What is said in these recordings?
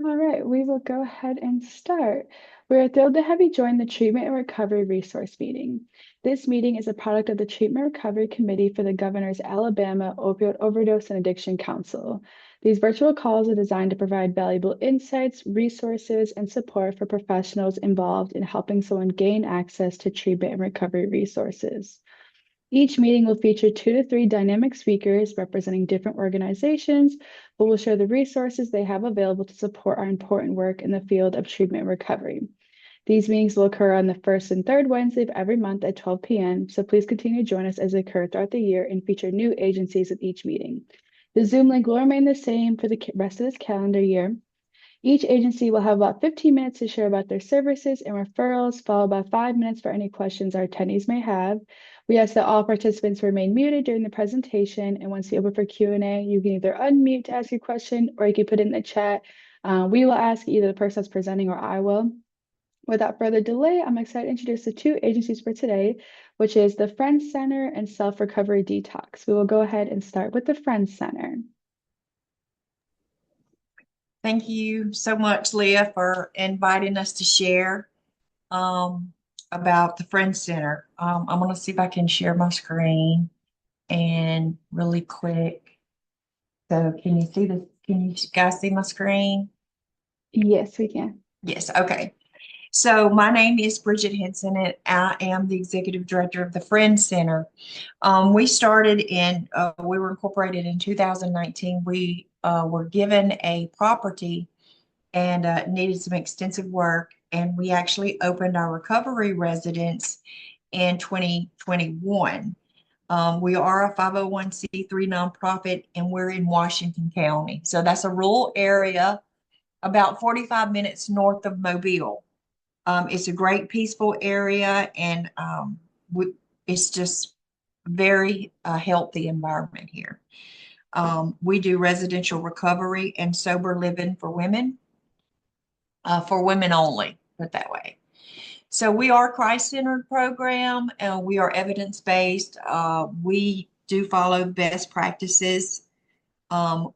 All right, we will go ahead and start. We are thrilled to have you join the Treatment and Recovery Resource Meeting. This meeting is a product of the Treatment and Recovery Committee for the Governor's Alabama Opioid Overdose and Addiction Council. These virtual calls are designed to provide valuable insights, resources, and support for professionals involved in helping someone gain access to treatment and recovery resources. Each meeting will feature 2 to 3 dynamic speakers representing different organizations who will share the resources they have available to support our important work in the field of treatment and recovery. These meetings will occur on the first and third Wednesday of every month at 12 p.m., so please continue to join us as they occur throughout the year and feature new agencies with each meeting. The Zoom link will remain the same for the rest of this calendar year. Each agency will have about 15 minutes to share about their services and referrals, followed by 5 minutes for any questions our attendees may have. We ask that all participants remain muted during the presentation, and once you open for Q&A, you can either unmute to ask your question or you can put it in the chat. We will ask either the person that's presenting or I will. Without further delay, I'm excited to introduce the 2 agencies for today, which is the Friends Center and Self-Recovery Detox. We will go ahead and start with the Friends Center. Thank you so much, Leah, for inviting us to share about the Friends Center. I'm going to see if I can share my screen and really quick. So can you see this? Can you guys see my screen? Yes, we can. Yes, okay. So my name is Bridget Henson, and I am the executive director of the Friends Center. We were incorporated in 2019. We were given a property and needed some extensive work, and we actually opened our recovery residence in 2021. We are a 501c3 nonprofit, and we're in Washington County. So that's a rural area about 45 minutes north of Mobile. It's a great peaceful area, and it's just very healthy environment here. We do residential recovery and sober living for women only, put it that way. So we are a Christ-centered program, and we are evidence-based. We do follow best practices.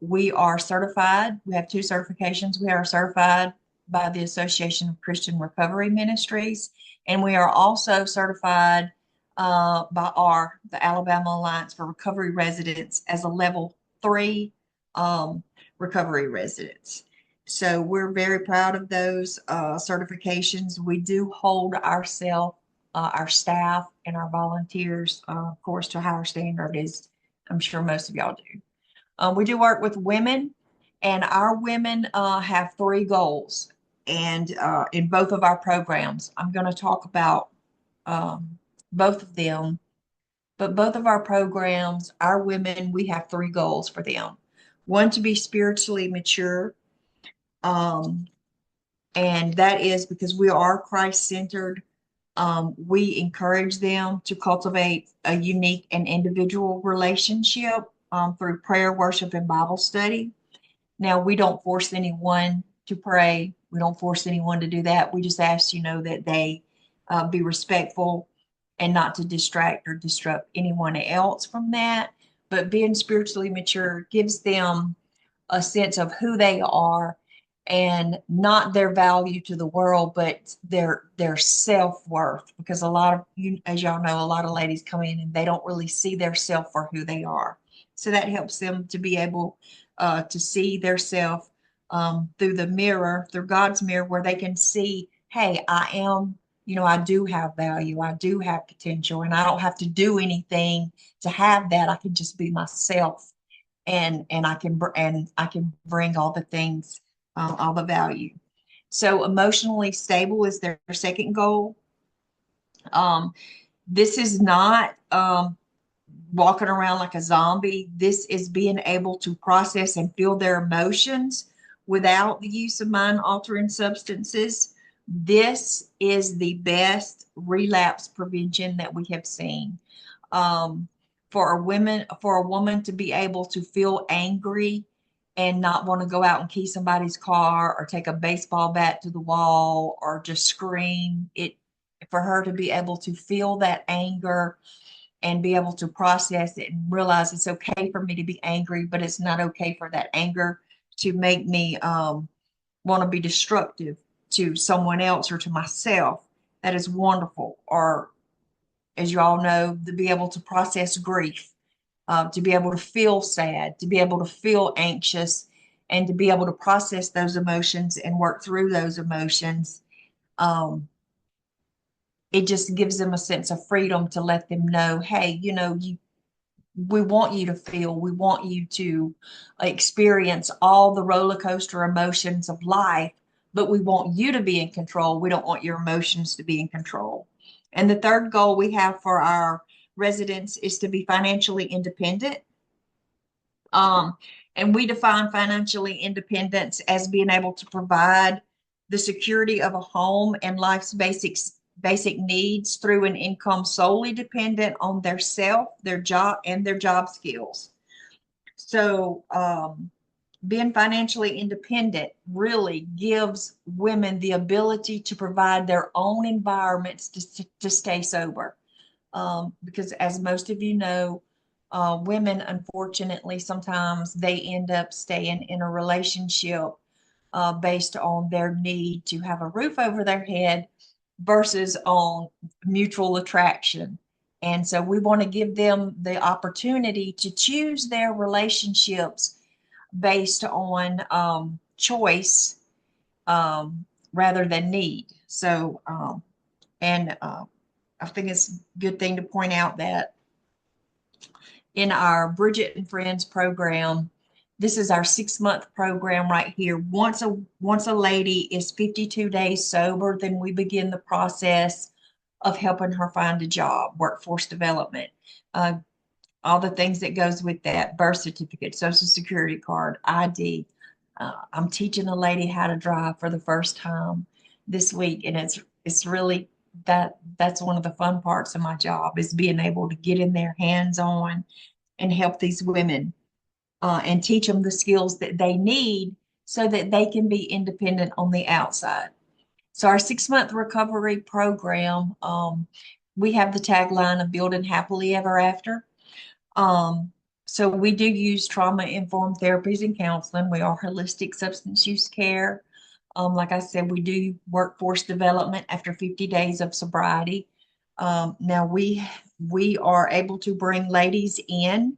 We are certified. We have 2 certifications. We are certified by the Association of Christian Recovery Ministries, and we are also certified by the Alabama Alliance for Recovery Residents as a level 3 recovery residents. So we're very proud of those certifications. We do hold our staff, and our volunteers, of course, to a higher standard, as I'm sure most of y'all do. We do work with women, and our women have 3 goals, and in both of our programs. I'm going to talk about both of them, but both of our programs, our women, we have 3 goals for them. One, to be spiritually mature, and that is because we are Christ-centered. We encourage them to cultivate a unique and individual relationship through prayer, worship, and Bible study. Now, we don't force anyone to pray. We don't force anyone to do that. We just ask, that they be respectful and not to distract or disrupt anyone else from that. But being spiritually mature gives them a sense of who they are, and not their value to the world, but their self-worth. Because a lot of you, as y'all know, a lot of ladies come in and they don't really see their self for who they are. So that helps them to be able to see their self through the mirror, through God's mirror, where they can see, hey, I am, I do have value, I do have potential, and I don't have to do anything to have that. I can just be myself, and I can bring all the things, all the value. So emotionally stable is their second goal. This is not walking around like a zombie. This is being able to process and feel their emotions without the use of mind-altering substances. This is the best relapse prevention that we have seen. For a woman to be able to feel angry and not want to go out and key somebody's car or take a baseball bat to the wall or just scream, for her to be able to feel that anger and be able to process it and realize it's okay for me to be angry, but it's not okay for that anger to make me want to be destructive to someone else or to myself. That is wonderful. Or, as you all know, to be able to process grief, to be able to feel sad, to be able to feel anxious, and to be able to process those emotions and work through those emotions. Um, it just gives them a sense of freedom to let them know, hey, we want you to feel, we want you to experience all the roller coaster emotions of life, but we want you to be in control. We don't want your emotions to be in control. And the third goal we have for our residents is to be financially independent. Um, and we define financially independence as being able to provide the security of a home and life's basic needs through an income solely dependent on their self, their job, and their job skills. So, being financially independent really gives women the ability to provide their own environments to stay sober. Because as most of you know, women, unfortunately, sometimes they end up staying in a relationship based on their need to have a roof over their head versus on mutual attraction. And so we want to give them the opportunity to choose their relationships based on choice um, rather than need. So, and I think it's a good thing to point out that in our Bridget and Friends program, this is our 6 month program right here. Once a lady is 52 days sober, then we begin the process of helping her find a job, workforce development, uh, all the things that goes with that: birth certificate, social security card, ID. I'm teaching a lady how to drive for the first time this week, and it's really that's one of the fun parts of my job, is being able to get in their hands on and help these women and teach them the skills that they need so that they can be independent on the outside. So our 6 month recovery program, we have the tagline of building happily ever after. Um, so we do use trauma-informed therapies and counseling. We are holistic substance use care. Like I said, we do workforce development after 50 days of sobriety. Now we are able to bring ladies in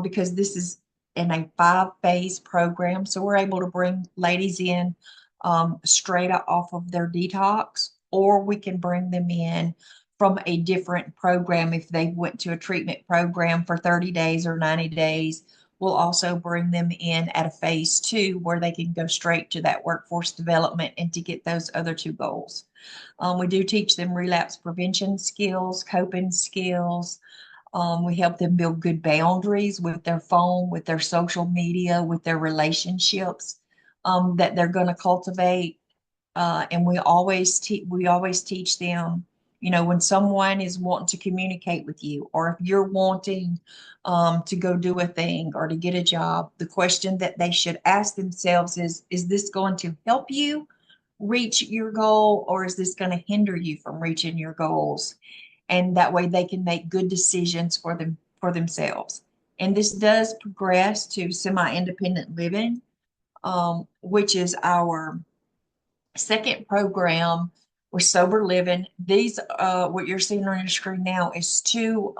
because this is in a 5 phase program. So we're able to bring ladies in straight off of their detox, or we can bring them in from a different program. If they went to a treatment program for 30 days or 90 days, we'll also bring them in at a phase 2 where they can go straight to that workforce development and to get those other 2 goals. We do teach them relapse prevention skills, coping skills. We help them build good boundaries with their phone, with their social media, with their relationships that they're going to cultivate. And we always teach them, when someone is wanting to communicate with you, or if you're wanting to go do a thing or to get a job, the question that they should ask themselves is this going to help you reach your goal, or is this going to hinder you from reaching your goals? And that way they can make good decisions for themselves. And this does progress to semi-independent living, which is our second program with sober living. These, what you're seeing on your screen now, is 2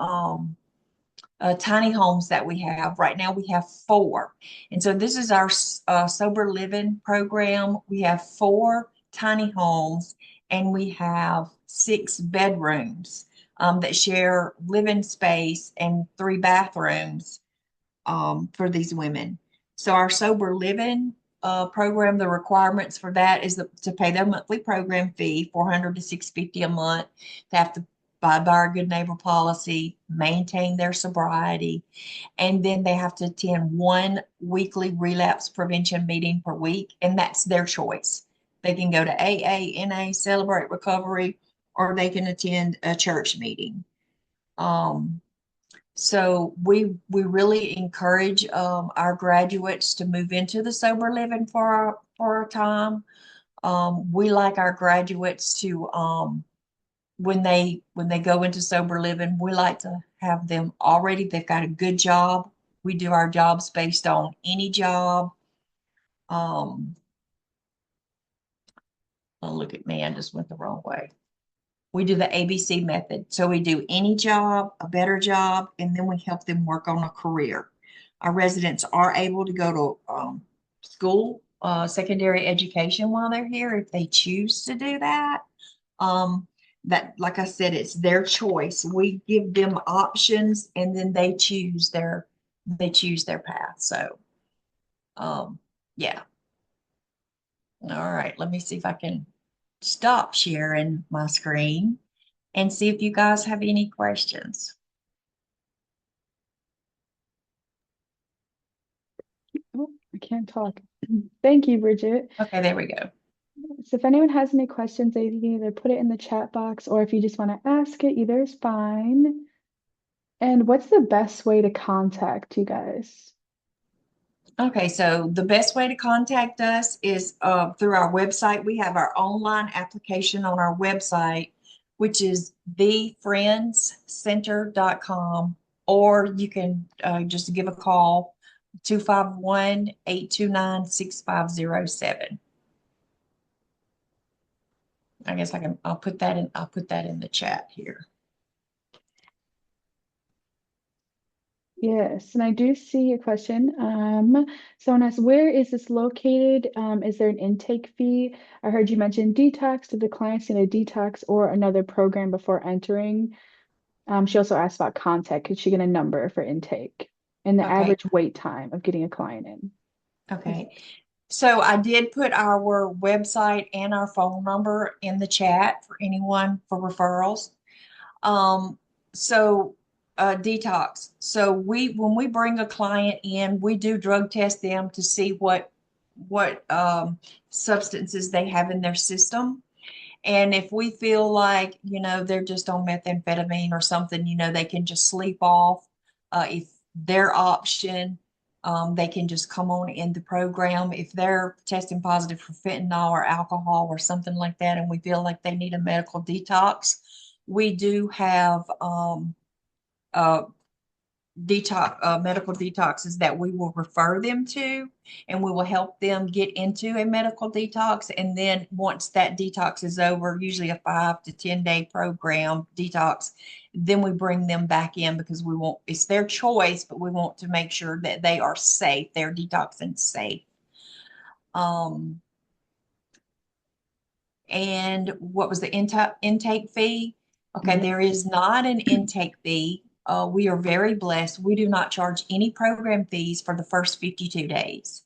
tiny homes that we have. Right now we have 4. And so this is our sober living program. We have 4 tiny homes, and we have 6 bedrooms that share living space and 3 bathrooms for these women. So our sober living program, the requirements for that is to pay their monthly program fee, $400 to $650 a month. They have to abide by our good neighbor policy, maintain their sobriety, and then they have to attend 1 weekly relapse prevention meeting per week, and that's their choice. They can go to AA, NA, Celebrate Recovery, or they can attend a church meeting. So we really encourage our graduates to move into the sober living for a time. We like our graduates to when they go into sober living, we like to have them already. They've got a good job. We do our jobs based on any job. Um, Oh, look at me, I just went the wrong way. We do the ABC method. So we do any job, a better job, and then we help them work on a career. Our residents are able to go to school, secondary education while they're here if they choose to do that. Um, that, like I said, it's their choice. We give them options, and then they choose their path. So, yeah. All right. Let me see if I can stop sharing my screen and see if you guys have any questions. Oh, I can't talk. Thank you, Bridget. Okay, there we go. So if anyone has any questions, they can either put it in the chat box or if you just want to ask it, either is fine. And what's the best way to contact you guys? Okay, so the best way to contact us is through our website. We have our online application on our website, which is thefriendscenter.com, or you can just give a call 251-829-6507. I guess I'll put that in the chat here. Yes, and I do see a question. Someone asks, where is this located? Is there an intake fee? I heard you mention detox. Do the clients need a detox or another program before entering? She also asked about contact. Could she get a number for intake and the Okay, average wait time of getting a client in? okay. So I did put our website and our phone number in the chat for anyone for referrals. Um, so Detox. So when we bring a client in, we do drug test them to see what substances they have in their system. And if we feel like, they're just on methamphetamine or something, they can just sleep off. If their option, they can just come on in the program. If they're testing positive for fentanyl or alcohol or something like that, and we feel like they need a medical detox, we do have uh, medical detoxes that we will refer them to, and we will help them get into a medical detox. And then once that detox is over, usually a 5 to 10 day program detox, then we bring them back in because it's their choice, but we want to make sure that they are safe, they're detoxing safe. Um, And what was the intake fee? Okay, Mhm. there is not an intake fee. We are very blessed. We do not charge any program fees for the first 52 days.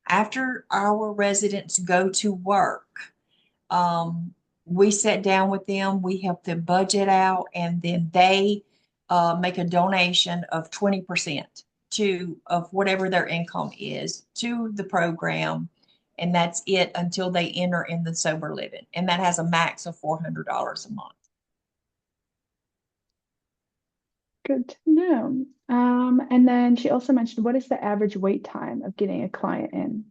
After our residents go to work, um, we sit down with them, we help them budget out, and then they make a donation of 20% of whatever their income is to the program. And that's it until they enter in the sober living. And that has a max of $400 a month. Good to know. And then she also mentioned, what is the average wait time of getting a client in?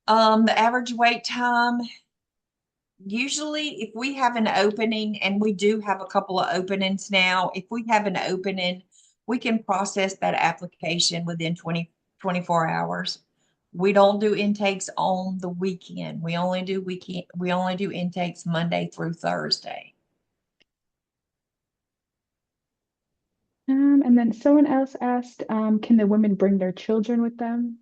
The average wait time, usually if we have an opening, and we do have a couple of openings now, if we have an opening, we can process that application within 24 hours. We don't do intakes on the weekend. We only do intakes Monday through Thursday. And then someone else asked, can the women bring their children with them?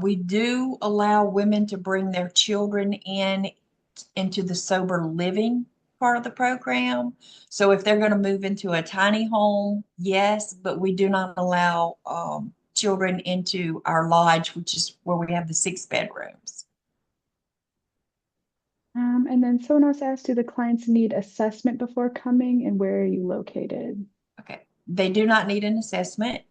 We do allow women to bring their children into the sober living part of the program. So if they're going to move into a tiny home, yes, but we do not allow children into our lodge, which is where we have the 6 bedrooms. And then someone else asked, do the clients need assessment before coming and where are you located? Okay. They do not need an assessment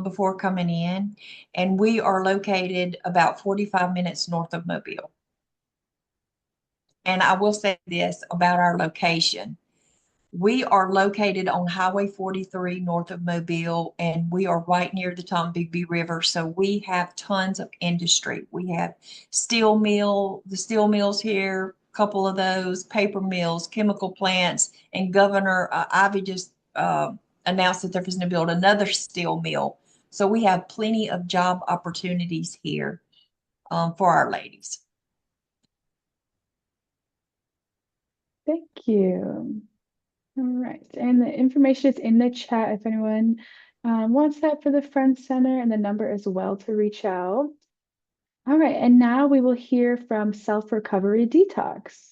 before coming in, and we are located about 45 minutes north of Mobile. And I will say this about our location. We are located on Highway 43 north of Mobile, and we are right near the Tombigbee River. So we have tons of industry. We have the steel mills here, a couple of those, paper mills, chemical plants, and Governor Ivy just announced that they're going to build another steel mill. So we have plenty of job opportunities here for our ladies. Thank you. All right. And the information is in the chat if anyone wants that for the Friend Center, and the number as well to reach out. All right. And now we will hear from Self Recovery Detox.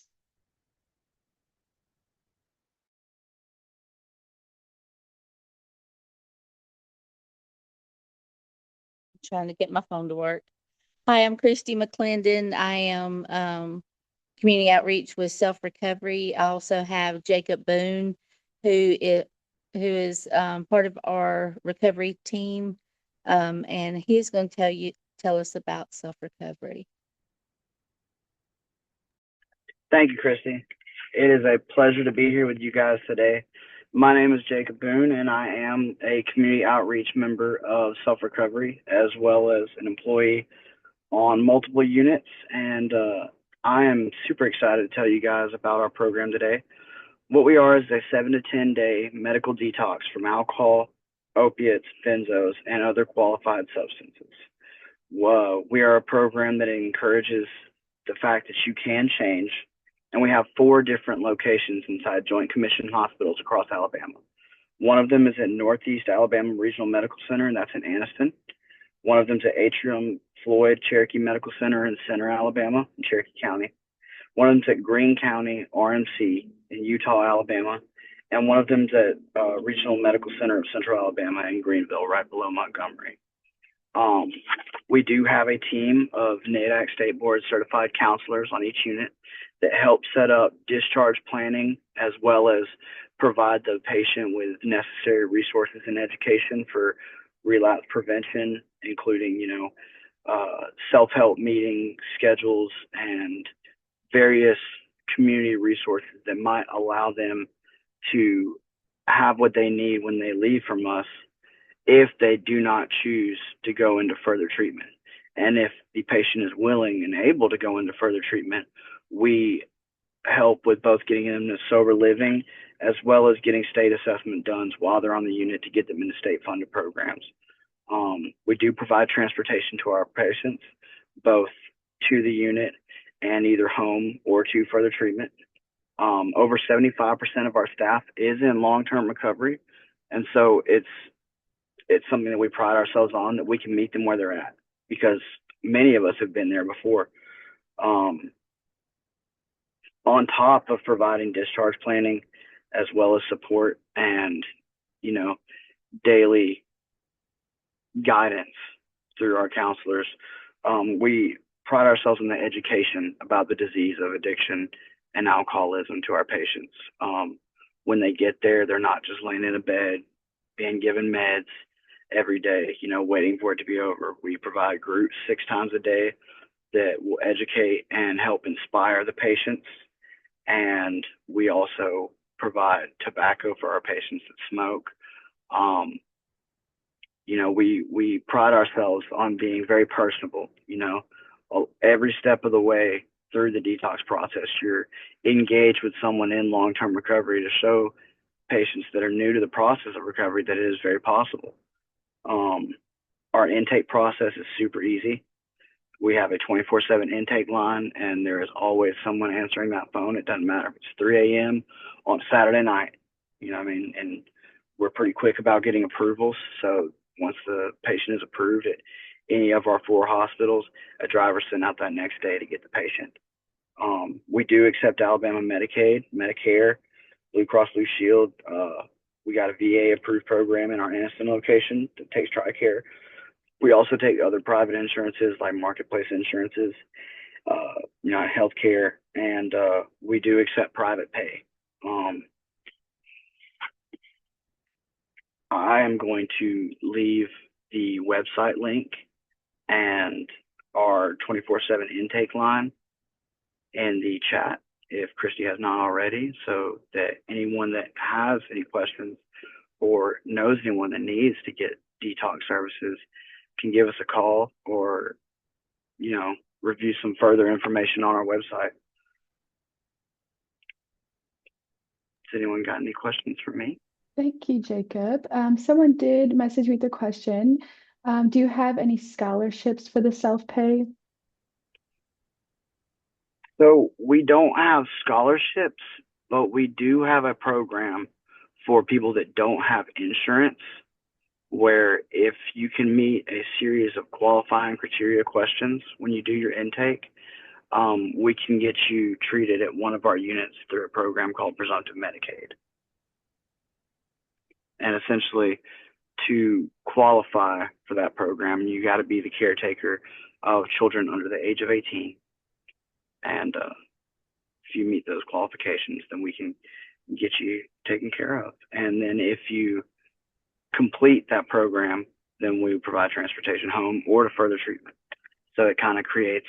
Trying to get my phone to work. Hi, I'm Christy McClendon. I am community outreach with Self Recovery. I also have Jacob Boone, who is part of our recovery team, and he's going to tell us about self recovery. Thank you, Christy. It is a pleasure to be here with you guys today. My name is Jacob Boone, and I am a community outreach member of Self Recovery, as well as an employee on multiple units. And I am super excited to tell you guys about our program today. What we are is a 7 to 10 day medical detox from alcohol, opiates, benzos, and other qualified substances. We are a program that encourages the fact that you can change, and we have 4 different locations inside Joint Commission hospitals across Alabama. One of them is at Northeast Alabama Regional Medical Center, and that's in Anniston. One of them is at Atrium Floyd Cherokee Medical Center in Center, Alabama, in Cherokee County. One of them is at Greene County RMC in Utah, Alabama. And one of them is at Regional Medical Center of Central Alabama in Greenville, right below Montgomery. We do have a team of NADAC State Board certified counselors on each unit that help set up discharge planning, as well as provide the patient with necessary resources and education for relapse prevention, including, self-help meeting schedules and various community resources that might allow them to have what they need when they leave from us, if they do not choose to go into further treatment. And if the patient is willing and able to go into further treatment, we help with both getting them to sober living, as well as getting state assessment done while they're on the unit to get them into state funded programs. We do provide transportation to our patients, both to the unit and either home or to further treatment. Over 75% of our staff is in long-term recovery. And so it's something that we pride ourselves on, that we can meet them where they're at, because many of us have been there before. On top of providing discharge planning, as well as support and, daily guidance through our counselors, we pride ourselves in the education about the disease of addiction and alcoholism to our patients. When they get there, they're not just laying in a bed being given meds every day, waiting for it to be over. We provide groups 6 times a day that will educate and help inspire the patients. And we also provide tobacco for our patients that smoke. We pride ourselves on being very personable. Every step of the way through the detox process, you're engaged with someone in long-term recovery to show patients that are new to the process of recovery that it is very possible. Our intake process is super easy. We have a 24/7 intake line, and there is always someone answering that phone. It doesn't matter if it's 3 a.m. on Saturday night, and we're pretty quick about getting approvals. So once the patient is approved at any of our 4 hospitals, a driver sent out that next day to get the patient. We do accept Alabama Medicaid, Medicare, Blue Cross Blue Shield. We got a VA approved program in our Anniston location that takes TRICARE. We also take other private insurances like marketplace insurances, healthcare, and we do accept private pay. I am going to leave the website link and our 24/7 intake line in the chat if Christy has not already, so that anyone that has any questions or knows anyone that needs to get detox services can give us a call or, review some further information on our website. Has anyone got any questions for me? Thank you, Jacob. Someone did message me the question. Do you have any scholarships for the self-pay? So we don't have scholarships but we do have a program for people that don't have insurance, where if you can meet a series of qualifying criteria questions when you do your intake, we can get you treated at one of our units through a program called Presumptive Medicaid. And essentially, to qualify for that program, you got to be the caretaker of children under the age of 18. And if you meet those qualifications, then we can get you taken care of. And then if you complete that program, then we provide transportation home or to further treatment. So it kind of creates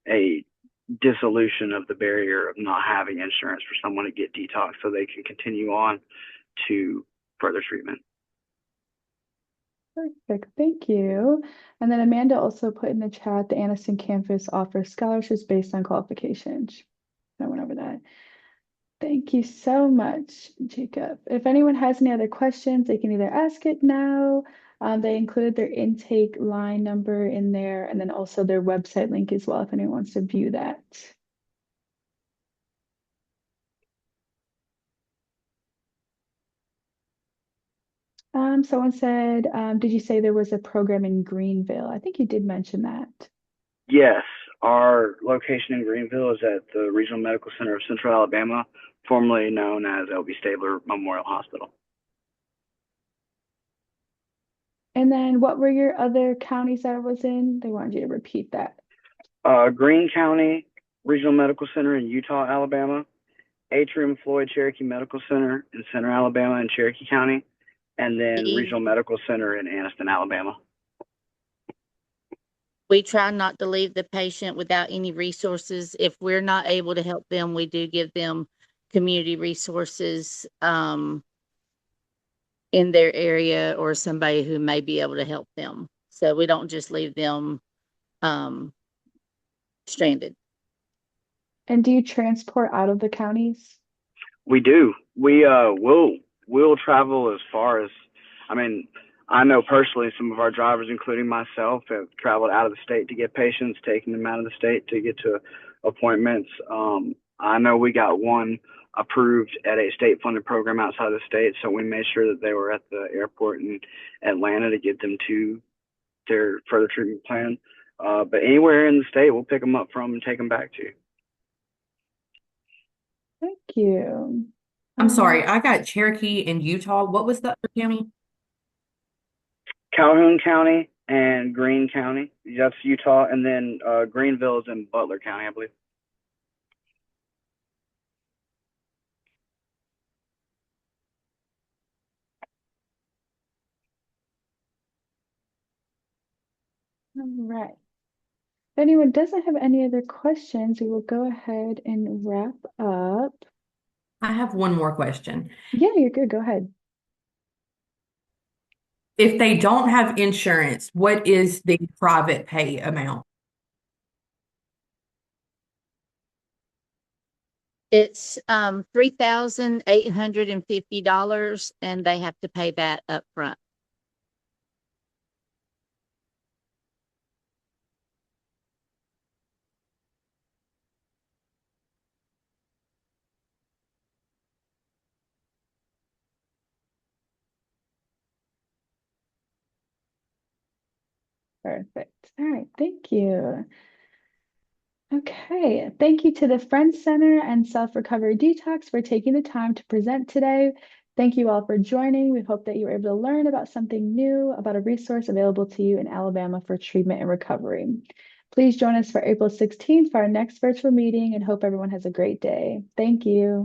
a dissolution of the barrier of not having insurance for someone to get detox so they can continue on to further treatment. Perfect, thank you. And then Amanda also put in the chat, the Anniston campus offers scholarships based on qualifications. I went over that. Thank you so much, Jacob. If anyone has any other questions, they can either ask it now. They included their intake line number in there, and then also their website link as well if anyone wants to view that. Someone said, did you say there was a program in Greenville? I think you did mention that. Yes, our location in Greenville is at the Regional Medical Center of Central Alabama, formerly known as L.B. Stabler Memorial Hospital. And then what were your other counties that it was in? They wanted you to repeat that. Greene County Regional Medical Center in Utah, Alabama, Atrium Floyd Cherokee Medical Center in Center, Alabama and Cherokee County, and then Regional Medical Center in Anniston, Alabama. We try not to leave the patient without any resources. If we're not able to help them, we do give them community resources in their area or somebody who may be able to help them. So we don't just leave them stranded. And do you transport out of the counties? We do. We'll travel as far as, I know personally some of our drivers, including myself, have traveled out of the state to get patients, taking them out of the state to get to appointments. I know we got one approved at a state-funded program outside the state, so we made sure that they were at the airport in Atlanta to get them to their further treatment plan. But anywhere in the state, we'll pick them up from and take them back to. Thank you. I'm sorry, I got Cherokee and Utah. What was the other county? Calhoun County and Greene County. That's Utah. And then Greenville is in Butler County, I believe. All right. If anyone doesn't have any other questions, we will go ahead and wrap up. I have one more question. Yeah, you're good. Go ahead. If they don't have insurance, what is the private pay amount? It's $3,850, and they have to pay that up front. Perfect. All right. Thank you. Okay. Thank you to the Friends Center and Self Recovery Detox for taking the time to present today. Thank you all for joining. We hope that you were able to learn about something new, about a resource available to you in Alabama for treatment and recovery. Please join us for April 16th for our next virtual meeting and hope everyone has a great day. Thank you.